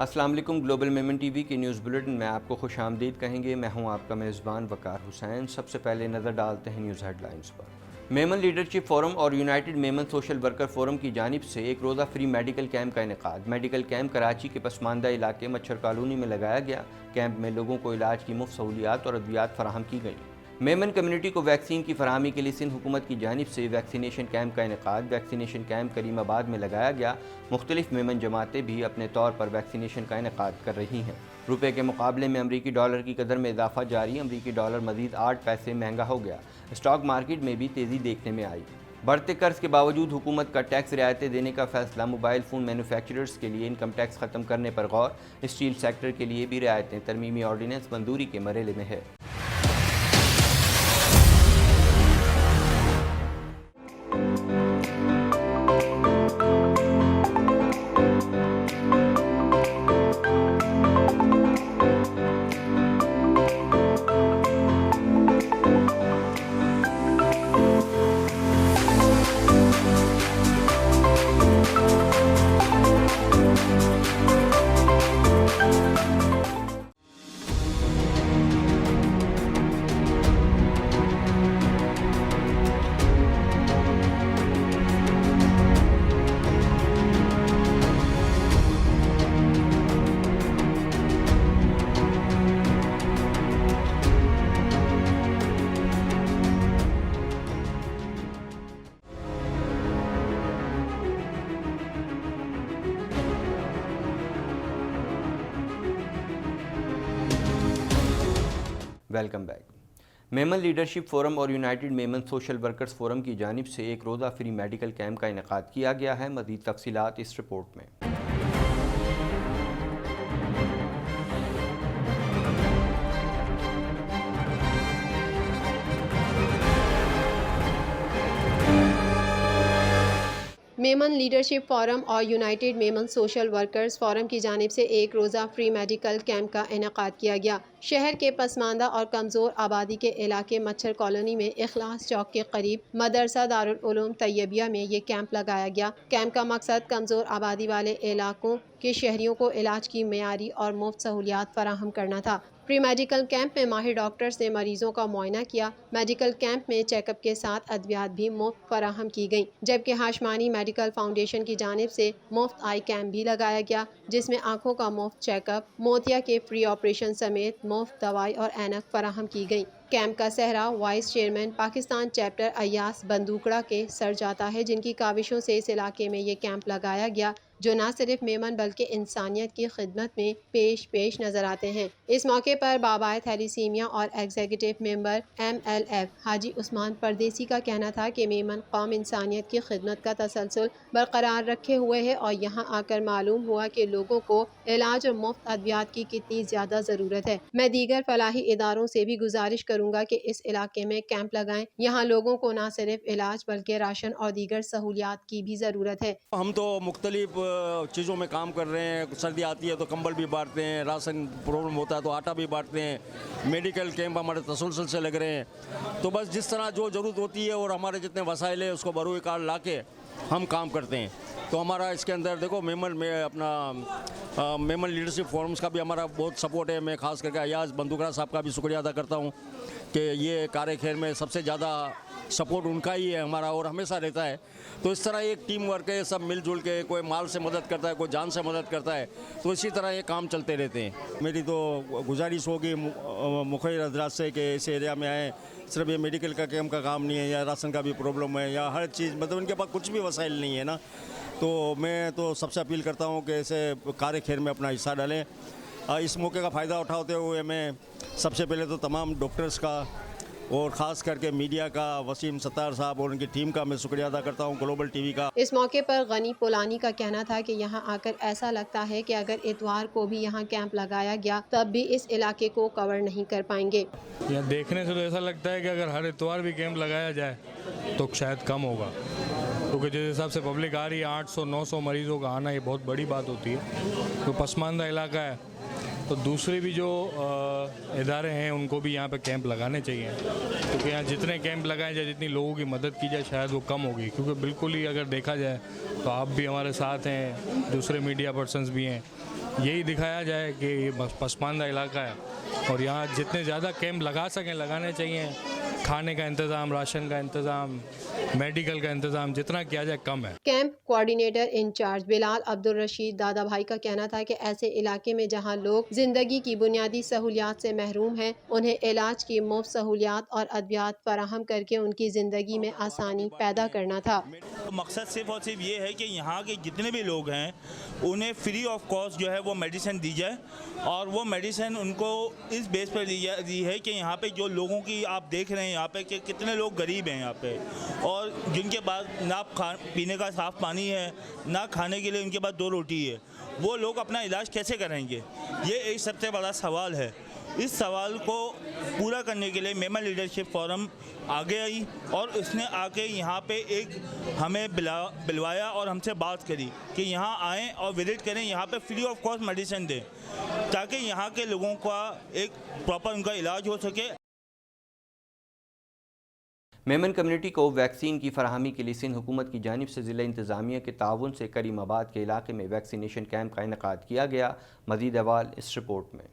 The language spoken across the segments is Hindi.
अस्सलाम वालेकुम। ग्लोबल मेमन टीवी के न्यूज़ बुलेटिन में आपको खुश आमदीद कहेंगे। मैं हूं आपका मेज़बान वकार हुसैन। सबसे पहले नज़र डालते हैं न्यूज़ हेडलाइंस पर। मेमन लीडरशिप फोरम और united Memon social worker forum की जानिब से एक रोज़ा फ्री मेडिकल कैंप का इनेकाद। मेडिकल कैंप कराची के पसमानदा इलाके मच्छर कॉलोनी में लगाया गया। कैंप में लोगों को इलाज की मुफ्त सहूलियात और अद्वियात फराहम की गई। मेमन कम्युनिटी को वैक्सीन की फराहमी के लिए सिंध हुकूमत की जानिब से वैक्सीनेशन कैंप का इनेकाद। वैक्सीनेशन कैंप करीमाबाद में लगाया गया। मुख्तलिफ मेमन जमातें भी अपने तौर पर वैक्सीनेशन का इनेकाद कर रही हैं। रुपये के मुकाबले में अमरीकी डॉलर की कदर में इजाफा जारी। अमरीकी डॉलर मजीद 8 पैसे महंगा हो गया। स्टॉक मार्केट में भी तेज़ी देखने में आई। बढ़ते कर्ज के बावजूद हुकूमत का टैक्स रियायतें देने का फैसला। मोबाइल फ़ोन मैन्युफैक्चरर्स के लिए इनकम टैक्स ख़त्म करने पर गौर। स्टील सेक्टर के लिए भी रियायतें। तरमीमी ऑर्डीनेंस मंजूरी के मरहले में है। Welcome back. Memon leadership forum और united Memon social workers forum की जानिब से एक रोज़ा फ्री मेडिकल कैंप का इनेकाद किया गया है। मज़ीद तफसीलात इस रिपोर्ट में। मेमन लीडरशिप फोरम और united Memon social workers forum की जानिब से एक रोज़ा फ्री मेडिकल कैंप का इनेकाद किया गया। शहर के पसमानदा और कमज़ोर आबादी के इलाके मच्छर कॉलोनी में इखलास चौक के करीब मदरसा दारुल उलूम तैयबिया में ये कैंप लगाया गया। कैंप का मकसद कमज़ोर आबादी वाले इलाकों के शहरियों को इलाज की मयारी और मुफ्त सहूलियात फराहम करना था। प्री मेडिकल कैंप में माहिर डॉक्टर्स ने मरीजों का मुआयना किया। मेडिकल कैंप में चेकअप के साथ अद्वियात भी मुफ्त फराहम की गई। जबकि हाशमानी मेडिकल फाउंडेशन की जानिब से मुफ्त आई कैंप भी लगाया गया, जिसमें आंखों का मुफ्त चेकअप, मोतिया के फ्री ऑपरेशन समेत मुफ्त दवाई और ऐनक फराहम की गई। कैंप का सहरा vice chairman Pakistan chapter Ayaz Bandukda के सर जाता है, जिनकी काविशों से इस इलाके में ये कैंप लगाया गया, जो न सिर्फ मेमन बल्कि इंसानियत की खिदमत में पेश नजर आते हैं। इस मौके पर बाबाए थैलीसीमिया और एग्जीक्यूटिव मेंबर MLF हाजी उस्मान परदेसी का कहना था कि मेमन कौम इंसानियत की खिदमत का तसलसल बरकरार रखे हुए है और यहाँ आकर मालूम हुआ कि लोगों को इलाज और मुफ्त अद्वियात की कितनी ज्यादा जरूरत है। मैं दीगर फलाही इदारों से भी गुजारिश करूँगा कि इस इलाके में कैंप लगाएं। यहाँ लोगों को न सिर्फ इलाज बल्कि राशन और दीगर सहूलियात की भी ज़रूरत है। हम तो मुख्तलिफ चीज़ों में काम कर रहे हैं। सर्दी आती है तो कंबल भी बांटते हैं, राशन प्रॉब्लम होता है तो आटा भी बांटते हैं, मेडिकल कैंप हमारे तसलसल से लग रहे हैं। तो बस जिस तरह जो ज़रूरत होती है और हमारे जितने वसाइल है उसको बरूए कार ला के हम काम करते हैं। तो हमारा इसके अंदर देखो मेमन में अपना मेमन लीडरशिप फोरम्स का भी हमारा बहुत सपोर्ट है। मैं खास करके अयाज बंदूकड़ा साहब का भी शुक्रिया अदा करता हूँ कि ये कार्य खैर में सबसे ज़्यादा सपोर्ट उनका ही है हमारा और हमेशा रहता है। तो इस तरह एक टीम वर्क है, सब मिलजुल के, कोई माल से मदद करता है, कोई जान से मदद करता है, तो इसी तरह ये काम चलते रहते हैं। मेरी तो गुजारिश होगी मुखिर हजरात से कि इस एरिया में आएँ। सिर्फ ये मेडिकल का कैंप का काम नहीं है, या राशन का भी प्रॉब्लम है, या हर चीज़ मतलब उनके पास कुछ भी वसाइल नहीं है ना। तो मैं तो सबसे अपील करता हूँ कि ऐसे कार्य खैर में अपना हिस्सा डालें। इस मौके का फ़ायदा उठाते हुए मैं सबसे पहले तो तमाम डॉक्टर्स का और ख़ास करके मीडिया का, वसीम सत्तार साहब और उनकी टीम का मैं शुक्रिया अदा करता हूँ, ग्लोबल टीवी का। इस मौके पर गनी पोलानी का कहना था कि यहाँ आकर ऐसा लगता है कि अगर इतवार को भी यहाँ कैंप लगाया गया तब भी इस इलाके को कवर नहीं कर पाएंगे। यहाँ देखने से तो ऐसा लगता है कि अगर हर इतवार भी कैंप लगाया जाए तो शायद कम होगा, क्योंकि जिस हिसाब से पब्लिक आ रही है 800-900 मरीजों का आना, ये बहुत बड़ी बात होती है। तो पसमानदा इलाका है तो दूसरे भी जो इदारे हैं उनको भी यहाँ पे कैंप लगाने चाहिए, क्योंकि यहाँ जितने कैंप लगाए जाए, जितनी लोगों की मदद की जाए, शायद वो कम होगी। क्योंकि बिल्कुल ही अगर देखा जाए तो आप भी हमारे साथ हैं, दूसरे मीडिया पर्सन्स भी हैं, यही दिखाया जाए कि ये बस पसमानदा इलाका है और यहाँ जितने ज़्यादा कैंप लगा सकें लगाने चाहिए। खाने का इंतज़ाम, राशन का इंतज़ाम, मेडिकल का इंतज़ाम जितना किया जाए कम है। Camp coordinator incharge Bilal Abdul Rashid Dada Bhai का कहना था कि ऐसे इलाके में जहां लोग जिंदगी की बुनियादी सहूलियात से महरूम हैं, उन्हें इलाज की मुफ्त सहूलियात और अद्वियात फराहम करके उनकी ज़िंदगी में आसानी पैदा करना था। मकसद सिर्फ और सिर्फ ये है कि यहाँ के जितने भी लोग हैं उन्हें फ्री ऑफ कॉस्ट जो है वो मेडिसिन दी जाए, और वो मेडिसिन उनको इस बेस पर दी है कि यहाँ पे जो लोगों की आप देख रहे हैं यहाँ पे कि कितने लोग गरीब हैं यहाँ पे, और जिनके पास ना पीने का साफ़ पानी है, ना खाने के लिए उनके पास 2 रोटी है, वो लोग अपना इलाज कैसे करेंगे? ये एक सबसे बड़ा सवाल है। इस सवाल को पूरा करने के लिए मेमन लीडरशिप फोरम आगे आई और उसने आके यहाँ पे एक हमें बुलवाया और हमसे बात करी कि यहाँ आएँ और विजिट करें, यहाँ पे फ्री ऑफ कॉस्ट मेडिसिन दें ताकि यहाँ के लोगों का एक प्रॉपर उनका इलाज हो सके। मेमन कम्युनिटी को वैक्सीन की फराहमी के लिए सिंध हुकूमत की जानिब से ज़िला इंतज़ामिया के ताउन से करीमाबाद के इलाके में वैक्सीनेशन कैंप का इनेकाद किया गया। मज़ीद अहवाल इस रिपोर्ट में।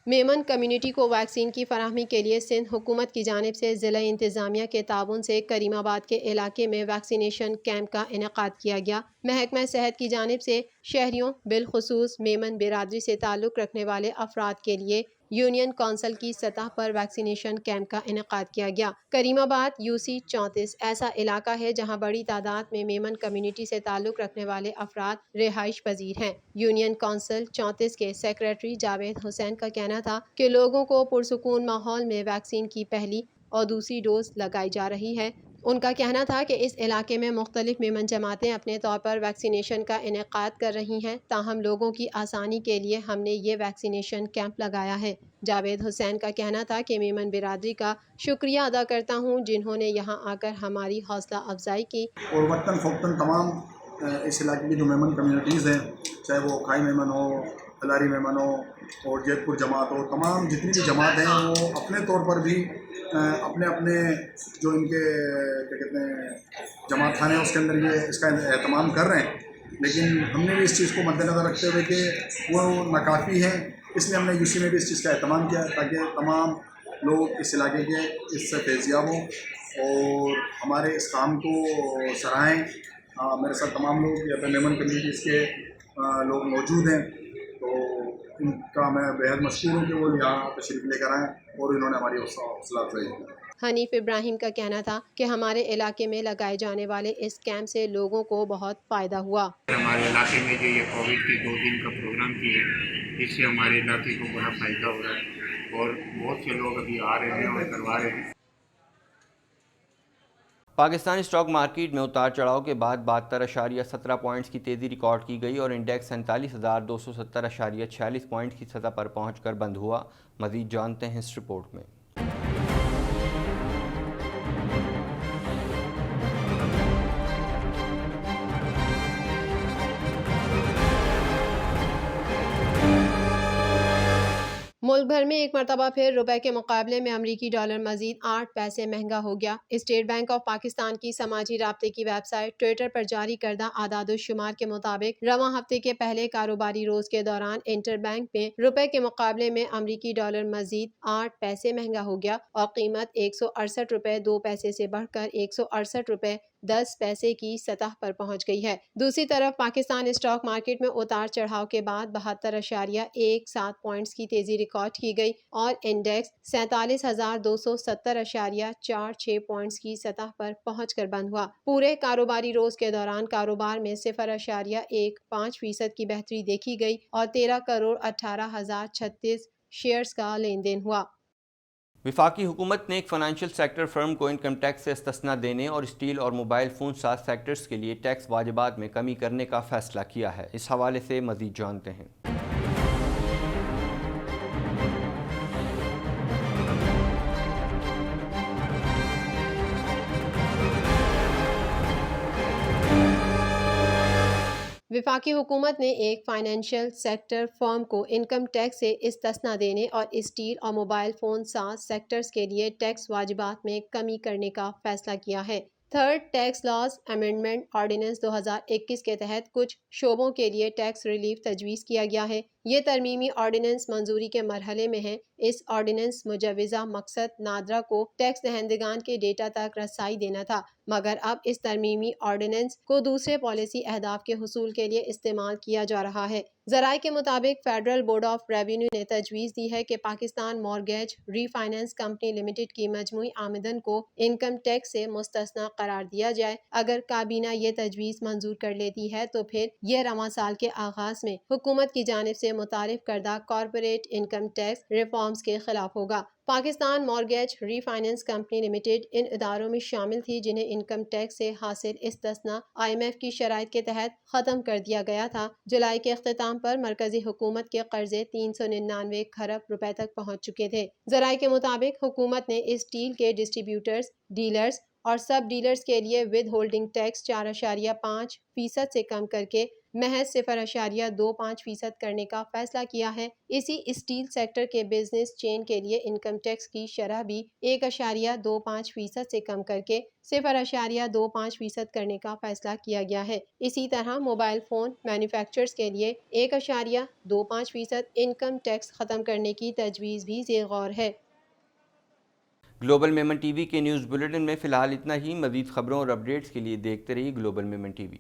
मेमन कम्युनिटी को वैक्सीन की फराहमी के लिए सिंध हुकूमत की जानिब से ज़िला इंतज़ामिया के ताउन से करीमाबाद के इलाके में वैक्सीनेशन कैंप का इनेकाद किया गया। महकमा सेहत की जानिब से शहरियों बिलखुसूस मेमन बिरादरी से ताल्लुक़ रखने वाले अफराद के लिए यूनियन कौंसिल की सतह पर वैक्सीनेशन कैंप का इनेकाद किया गया। करीमाबाद UC 34 ऐसा इलाका है जहां बड़ी तादाद में मेमन कम्युनिटी से ताल्लुक़ रखने वाले अफराद रिहाइश पजीर हैं। यूनियन कौंसिल 34 के सेक्रेटरी जावेद हुसैन का कहना था कि लोगों को पुरसुकून माहौल में वैक्सीन की पहली और दूसरी डोज लगाई जा रही है। उनका कहना था कि इस इलाके में मुख्तलिफ मेमन जमातें अपने तौर पर वैक्सीनेशन का इनेकाद कर रही हैं, ताहम लोगों की आसानी के लिए हमने ये वैक्सीनेशन कैंप लगाया है। जावेद हुसैन का कहना था कि मेमन बिरादरी का शुक्रिया अदा करता हूँ जिन्होंने यहाँ आकर हमारी हौसला अफजाई की। और वतन फ़ोक्तन तमाम इस इलाके की जो मेमन कम्युनिटीज़ हैं, चाहे वो खाई मेमन हो, अलारी मेमन हो और जैतपुर जमात हो, तमाम जितनी भी जमात हैं वो अपने तौर पर भी अपने अपने जो इनके क्या कहते हैं जमात खाने हैं उसके अंदर ये इसका एहतमाम कर रहे हैं। लेकिन हमने भी इस चीज़ को मद्देनज़र रखते हुए कि वो नाकाफ़ी हैं, इसलिए हमने UC में भी इस चीज़ का एहतमाम किया ताकि तमाम लोग इस इलाके के इससे फैज़याब हों और हमारे इस काम को सराहें। मेरे साथ तमाम लोग या मेमन कम्युनिटीज़ के लोग मौजूद हैं, तो इनका मैं बेहद मशहूर हूँ कि वो यहाँ तशरीफ़ लेकर आएँ और इन्होंने हमारी हौसला अफजाई की। हनीफ इब्राहिम का कहना था कि हमारे इलाके में लगाए जाने वाले इस कैंप से लोगों को बहुत फ़ायदा हुआ। हमारे इलाके में जो ये कोविड के 2 दिन का प्रोग्राम किए, इससे हमारे इलाके को बड़ा फ़ायदा हो रहा है और बहुत से लोग अभी आ रहे हैं और करवा रहे हैं। पाकिस्तानी स्टॉक मार्केट में उतार चढ़ाव के बाद 72.17 पॉइंट्स की तेज़ी रिकॉर्ड की गई और इंडेक्स 47,270.46 पॉइंट की सतह पर पहुंचकर बंद हुआ। मज़ीद जानते हैं इस रिपोर्ट में। मुल्क भर में एक मरतबा फिर रुपए के मुकाबले में अमरीकी डॉलर मजीद 8 पैसे महंगा हो गया। स्टेट बैंक ऑफ पाकिस्तान की समाजी राब्ते की वेबसाइट ट्विटर पर जारी करदा आदादुश्शुमार के मुताबिक रवां हफ्ते के पहले कारोबारी रोज के दौरान इंटर बैंक में रुपए के मुकाबले में अमरीकी डॉलर मजीद 8 पैसे महंगा हो गया और कीमत 168 रुपए 2 पैसे से बढ़कर 168 रुपए 10 पैसे की सतह पर पहुंच गई है। दूसरी तरफ पाकिस्तान स्टॉक मार्केट में उतार चढ़ाव के बाद 72.17 पॉइंट्स की तेजी रिकॉर्ड की गई और इंडेक्स 47,270.46 पॉइंट्स की सतह पर पहुंचकर बंद हुआ। पूरे कारोबारी रोज के दौरान कारोबार में 0.15% की बेहतरी देखी गई और 13,18,036 शेयर्स का लेन देन हुआ। वफाकी हुकूमत ने एक फाइनेंशियल सेक्टर फर्म को इनकम टैक्स से इस्तिस्ना देने और स्टील और मोबाइल फ़ोन 7 सेक्टर्स के लिए टैक्स वाजिबात में कमी करने का फैसला किया है। इस हवाले से मज़ीद जानते हैं। वफाकी हुकूमत ने एक फाइनेंशियल सेक्टर फर्म को इनकम टैक्स से इस्तिस्ना देने और स्टील और मोबाइल फ़ोन साथ सेक्टर्स के लिए टैक्स वाजिबात में कमी करने का फैसला किया है। Third tax laws amendment ordinance 2021 के तहत कुछ शोबों के लिए टैक्स रिलीफ तजवीज़ किया गया है। ये तरमीमी ऑर्डिनेंस मंजूरी के मरहले में है। इस ऑर्डिनेंस मुजवज़ा मकसद नादरा को टैक्स दहंदगान के डेटा तक रसाई देना था, मगर अब इस तरमीमी ऑर्डिनेंस को दूसरे पॉलिसी अहदाफ के हुसूल के लिए इस्तेमाल किया जा रहा है। ज़राए के मुताबिक फेडरल बोर्ड ऑफ रेवेन्यू ने तजवीज़ दी है कि Pakistan mortgage refinance company limited की मजमूई आमदन को इनकम टैक्स से मुस्तस्ना करार दिया जाए। अगर काबीना ये तजवीज़ मंजूर कर लेती है तो फिर यह रवां साल के आगाज में हुकूमत की जानिब से मुतारिफ करदा कॉरपोरेट इनकम टैक्स रिफॉर्म्स के खिलाफ होगा। Pakistan mortgage refinance company limited इन इदारों में शामिल थी जिन्हें इनकम टैक्स से हासिल इस्तिस्ना IMF की शराइत के तहत ख़त्म कर दिया गया था। जुलाई के अख्ताम पर मरकजी हुकूमत के कर्जे 399 खरब रुपए तक पहुँच चुके थे। ज़राए के मुताबिक हुकूमत ने इस डील के डिस्ट्रीब्यूटर्स, डीलर्स और सब डीलर्स के लिए विद होल्डिंग टैक्स 4.5% से कम करके महज 0.25% करने का फैसला किया है। इसी स्टील सेक्टर के बिजनेस चेन के लिए इनकम टैक्स की शरह भी 1.25% से कम करके 0.25% करने का फैसला किया गया है। इसी तरह मोबाइल फ़ोन मैन्युफैक्चरर्स के लिए 1.25% इनकम टैक्स ख़त्म करने की तजवीज़ भी ज़ेर गौर है। ग्लोबल मेमन टीवी के न्यूज़ बुलेटिन में फ़िलहाल इतना ही। मज़ीद ख़बरों और अपडेट्स के लिए देखते रहिए ग्लोबल मेमन टीवी।